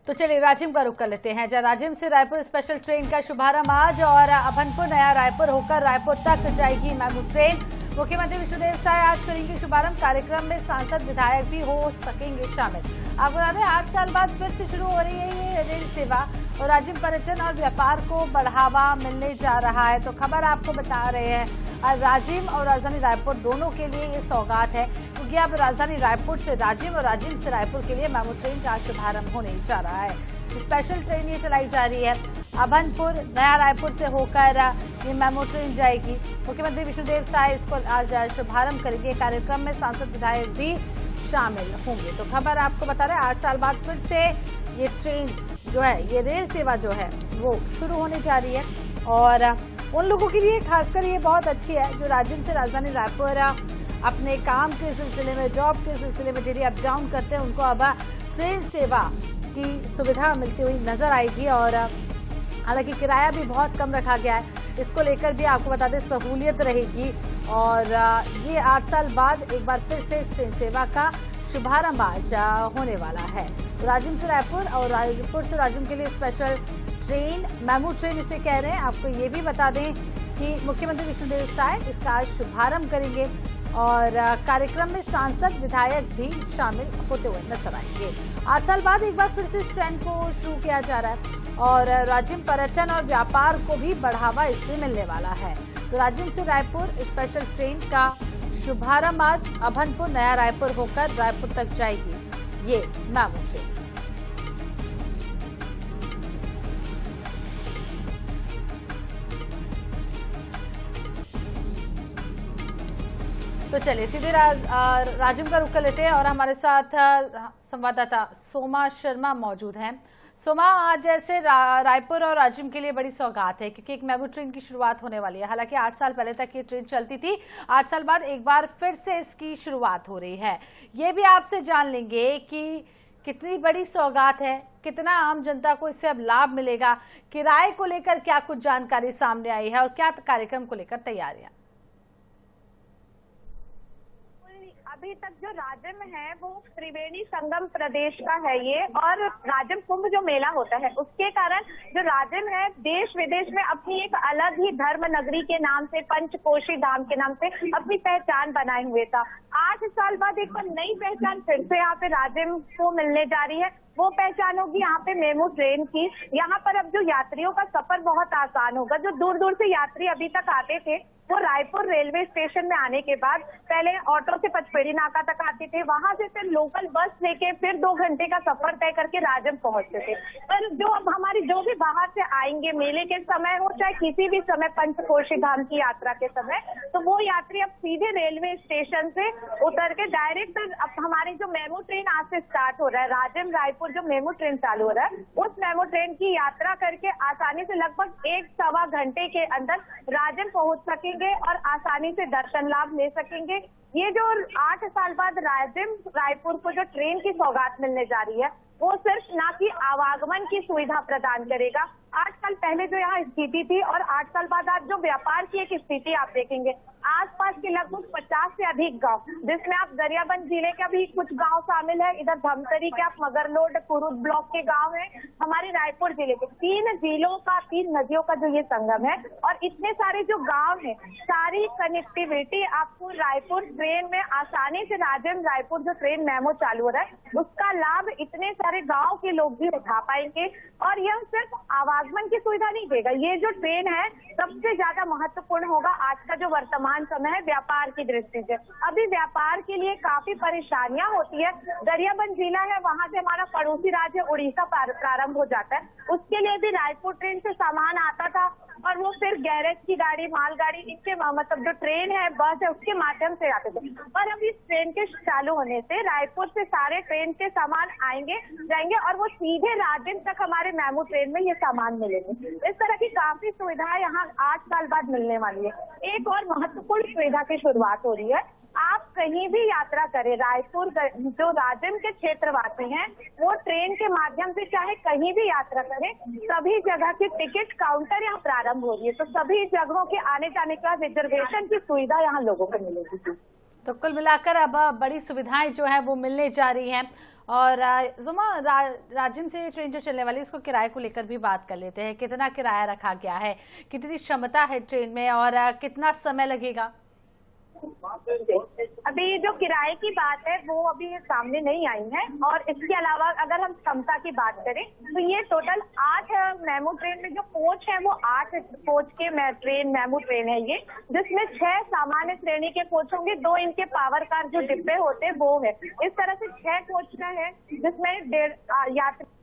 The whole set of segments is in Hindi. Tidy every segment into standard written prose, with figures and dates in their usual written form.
तो चलिए राजिम का रुख कर लेते हैं। जहाँ राजिम से रायपुर स्पेशल ट्रेन का शुभारंभ आज और अभनपुर नया रायपुर होकर रायपुर तक जाएगी मेमू ट्रेन। मुख्यमंत्री विष्णुदेव साय आज करेंगे शुभारंभ। कार्यक्रम में सांसद विधायक भी हो सकेंगे शामिल। आपको बता दें 8 साल बाद फिर से शुरू हो रही है ये रेल सेवा और राजिम पर्यटन और व्यापार को बढ़ावा मिलने जा रहा है। तो खबर आपको बता रहे हैं राजिम और राजधानी रायपुर दोनों के लिए ये सौगात है, क्योंकि अब राजधानी रायपुर से राजिम और राजिम से रायपुर के लिए मेमू ट्रेन का शुभारंभ होने जा रहा है। स्पेशल ट्रेन ये चलाई जा रही है। अभनपुर नया रायपुर से होकर ये मेमू ट्रेन जाएगी। मुख्यमंत्री विष्णुदेव साय इसको आज शुभारंभ करेंगे। कार्यक्रम में सांसद विधायक भी शामिल होंगे। तो खबर आपको बता रहे हैं 8 साल बाद फिर से ये ट्रेन जो है, ये रेल सेवा जो है वो शुरू होने जा रही है और उन लोगों के लिए खासकर ये बहुत अच्छी है जो राजिम से राजधानी रायपुर अपने काम के सिलसिले में, जॉब के सिलसिले में डेली अप डाउन करते हैं। उनको अब ट्रेन सेवा की सुविधा मिलती हुई नजर आएगी और हालांकि किराया भी बहुत कम रखा गया है। इसको लेकर भी आपको बता दें सहूलियत रहेगी और ये 8 साल बाद एक बार फिर से इस ट्रेन सेवा का शुभारंभ आज होने वाला है। तो राजिम से रायपुर और रायपुर से राजिम के लिए स्पेशल ट्रेन, मेमू ट्रेन इसे कह रहे हैं। आपको ये भी बता दें कि मुख्यमंत्री विष्णुदेव साय इसका शुभारंभ करेंगे और कार्यक्रम में सांसद विधायक भी शामिल होते हुए नजर आएंगे। 8 साल बाद एक बार फिर से इस ट्रेन को शुरू किया जा रहा है और राजिम पर्यटन और व्यापार को भी बढ़ावा इससे मिलने वाला है। तो राजिम से रायपुर स्पेशल ट्रेन का शुभारंभ आज अभनपुर नया रायपुर होकर रायपुर तक जाएगी ये मेमू ट्रेन। तो चलिए सीधे राजिम का रुख कर लेते हैं और हमारे साथ संवाददाता सोमा शर्मा मौजूद हैं। सोमा, आज जैसे रायपुर और राजिम के लिए बड़ी सौगात है क्योंकि एक मेमू ट्रेन की शुरुआत होने वाली है। हालांकि 8 साल पहले तक ये ट्रेन चलती थी, 8 साल बाद एक बार फिर से इसकी शुरुआत हो रही है। ये भी आपसे जान लेंगे कि कितनी बड़ी सौगात है, कितना आम जनता को इससे अब लाभ मिलेगा, किराए को लेकर क्या कुछ जानकारी सामने आई है और क्या कार्यक्रम को लेकर तैयारियां। अभी तक जो राजिम है वो त्रिवेणी संगम प्रदेश का है ये, और राजिम कुंभ जो मेला होता है उसके कारण जो राजिम है देश विदेश में अपनी एक अलग ही धर्म नगरी के नाम से, पंचकोशी धाम के नाम से अपनी पहचान बनाए हुए था। 8 साल बाद एक बार नई पहचान फिर से यहाँ पे राजिम को मिलने जा रही है। वो पहचान होगी यहाँ पे मेमू ट्रेन की। यहाँ पर अब जो यात्रियों का सफर बहुत आसान होगा। जो दूर दूर से यात्री अभी तक आते थे वो रायपुर रेलवे स्टेशन में आने के बाद पहले ऑटो से पचपेड़ी नाका तक आते थे, वहां से फिर लोकल बस लेके फिर 2 घंटे का सफर तय करके राजिम पहुंचते थे। पर जो अब हमारी जो भी बाहर से आएंगे मेले के समय हो चाहे किसी भी समय पंचकोशी धाम की यात्रा के समय, तो वो यात्री अब सीधे रेलवे स्टेशन से उतर के डायरेक्ट अब हमारी जो मेमू ट्रेन आज से स्टार्ट हो रहा है, राजिम रायपुर जो मेमू ट्रेन चालू हो रहा है, उस मेमू ट्रेन की यात्रा करके आसानी से लगभग 1-1.25 घंटे के अंदर राजिम पहुंच सकेंगे और आसानी से दर्शन लाभ ले सकेंगे। ये जो 8 साल बाद राजिम रायपुर को जो ट्रेन की सौगात मिलने जा रही है वो सिर्फ ना कि आवागमन की सुविधा प्रदान करेगा। 8 साल पहले जो यहाँ स्थिति थी और 8 साल बाद आज जो व्यापार की एक स्थिति आप देखेंगे, आसपास के लगभग 50 से अधिक गांव, जिसमें आप गरियाबंद जिले का भी कुछ गांव शामिल है, इधर धमतरी के आप मगरलोड कुरुद ब्लॉक के गांव है, हमारे रायपुर जिले के 3 जिलों का 3 नदियों का जो ये संगम है और इतने सारे जो गांव है, सारी कनेक्टिविटी आपको रायपुर ट्रेन में आसानी से राजिम रायपुर जो ट्रेन मेमू चालू हो रहा है उसका लाभ इतने सारे गांव के लोग भी उठा पाएंगे। और यह सिर्फ आवागमन की सुविधा नहीं देगा, ये जो ट्रेन है सबसे ज्यादा महत्वपूर्ण होगा आज का जो वर्तमान समय है व्यापार की दृष्टि से। अभी व्यापार के लिए काफी परेशानियां होती है। गरियाबंद जिला है, वहां से हमारा पड़ोसी राज्य उड़ीसा प्रारंभ हो जाता है, उसके लिए भी रायपुर ट्रेन से सामान आता था और वो फिर गैरेज की गाड़ी, मालगाड़ी, इनके मतलब जो ट्रेन है, बस है, उसके माध्यम से आते थे। पर अब इस ट्रेन के चालू होने से रायपुर से सारे ट्रेन के सामान आएंगे जाएंगे और वो सीधे राजिम तक हमारे मेमू ट्रेन में ये सामान मिलेंगे। इस तरह की काफी सुविधाएं यहाँ 8 साल बाद मिलने वाली है। एक और महत्वपूर्ण सुविधा की शुरुआत हो रही है। आप कहीं भी यात्रा करें, रायपुर जो राजिम के क्षेत्रवासी हैं वो ट्रेन के माध्यम से चाहे कहीं भी यात्रा करें, सभी जगह की टिकट काउंटर यहाँ प्रारंभ हो रही है। तो सभी जगहों के आने जाने का रिजर्वेशन की सुविधा यहाँ लोगों को मिलेगी। तो कुल मिलाकर अब बड़ी सुविधाएं जो है वो मिलने जा रही हैं और जुमा, राजिम से ट्रेन जो चलने वाली है उसको किराए को लेकर भी बात कर लेते हैं। कितना किराया रखा गया है, कितनी क्षमता है ट्रेन में और कितना समय लगेगा? अभी जो किराए की बात है वो अभी सामने नहीं आई है। और इसके अलावा अगर हम क्षमता की बात करें तो ये टोटल 8 मेमू ट्रेन में जो कोच है वो 8 कोच के मेमू ट्रेन है ये, जिसमें 6 सामान्य श्रेणी के कोच होंगे, 2 इनके पावर कार जो डिब्बे होते हैं वो है। इस तरह से 6 कोच का है जिसमें यात्री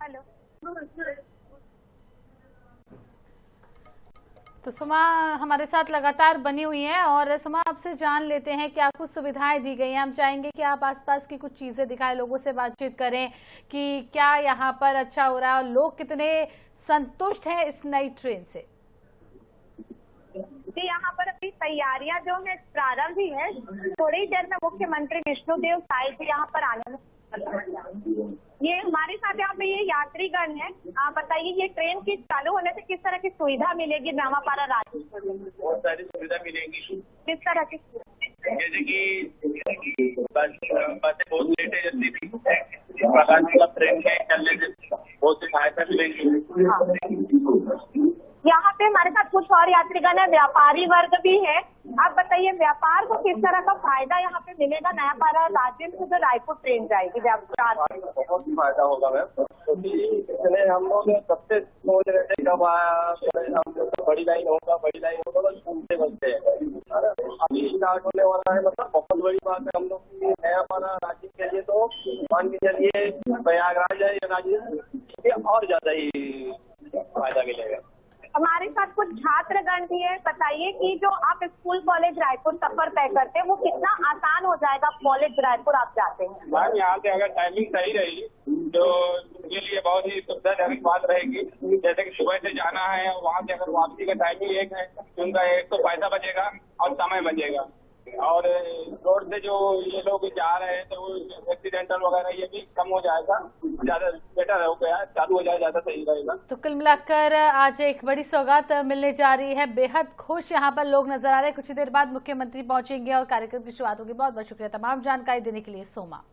हेलो। तो सुमा हमारे साथ लगातार बनी हुई हैं और सुमा आपसे जान लेते हैं क्या कुछ सुविधाएं दी गई हैं। हम चाहेंगे कि आप आसपास की कुछ चीजें दिखाएं, लोगों से बातचीत करें कि क्या यहाँ पर अच्छा हो रहा है और लोग कितने संतुष्ट हैं इस नई ट्रेन से। जी, यहाँ पर अभी तैयारियां जो है प्रारंभ ही है। थोड़ी ही देर में मुख्यमंत्री विष्णुदेव साय जी यहाँ पर आने में, ये हमारे साथ यहाँ पे ये यात्रीगण है। आप बताइए ये ट्रेन की चालू होने से किस तरह की सुविधा मिलेगी नवापारा राज्य? बहुत सारी सुविधा मिलेगी। किस तरह की? जैसे कि बसें बहुत लेट है जल्दी थी, प्रकार की ट्रेन में चलने से बहुत सी सहायता मिलेगी। यहाँ पे हमारे साथ कुछ और यात्रीगण है, व्यापारी वर्ग भी है। आप बताइए व्यापार को किस तरह का फायदा यहाँ पे मिलेगा? नयापारा राज्य से जो रायपुर ट्रेन जाएगी व्यापार बहुत ही फायदा होगा मैम, क्योंकि इसलिए हम लोग सबसे सोच रहे थे कब बड़ी लाइन होगा बस घूमते बचते हैं। अभी स्टार्ट होने वाला है, मतलब बहुत बड़ी बात है हम लोग की नयापारा राज्य के लिए। तो मान के चलिए प्रयागराज है या राज्य और ज्यादा ही फायदा मिलेगा। हमारे साथ कुछ छात्रगण भी है। बताइए कि जो आप स्कूल कॉलेज रायपुर सफर तय करते हैं वो कितना आसान हो जाएगा? कॉलेज रायपुर आप जाते हैं मैम, यहाँ से अगर टाइमिंग सही रही तो उनके लिए बहुत ही सुविधाजनक बात रहेगी। जैसे कि सुबह से जाना है, वहाँ से अगर वापसी का टाइमिंग एक है तो उनका एक तो पैसा बचेगा और समय बचेगा। और रोड से जो ये लोग जा रहे हैं तो एक्सीडेंटल वगैरह ये भी कम हो जाएगा, ज्यादा बेटर हो गया, चालू हो जाए ज्यादा सही रहेगा। तो कुल मिलाकर आज एक बड़ी सौगात मिलने जा रही है। बेहद खुश यहाँ पर लोग नजर आ रहे हैं। कुछ ही देर बाद मुख्यमंत्री पहुंचेंगे और कार्यक्रम की शुरुआत होगी। बहुत बहुत शुक्रिया तमाम जानकारी देने के लिए सोमा।